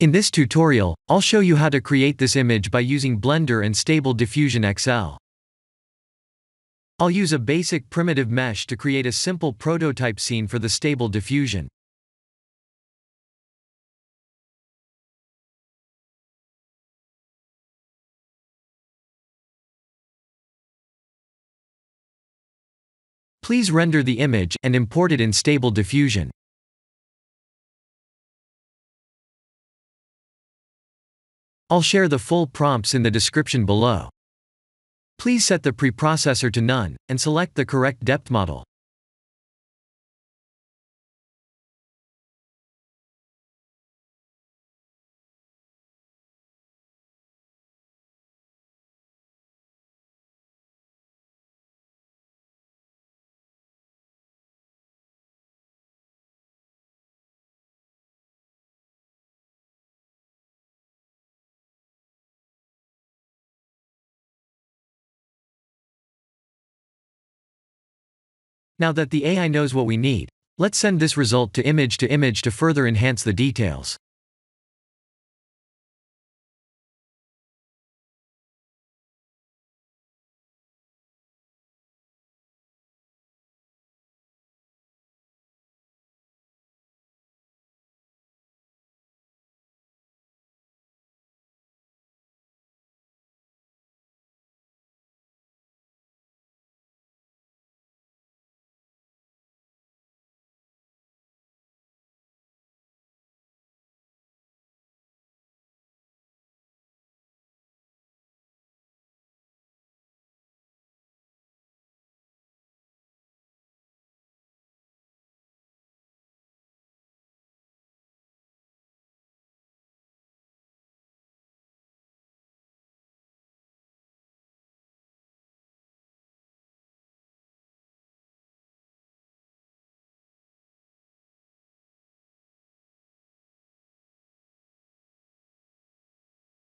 In this tutorial, I'll show you how to create this image by using Blender and Stable Diffusion XL. I'll use a basic primitive mesh to create a simple prototype scene for the Stable Diffusion. Please render the image and import it in Stable Diffusion. I'll share the full prompts in the description below. Please set the preprocessor to none, and select the correct depth model. Now that the AI knows what we need, let's send this result to image to further enhance the details.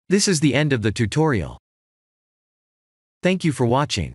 This is the end of the tutorial. Thank you for watching.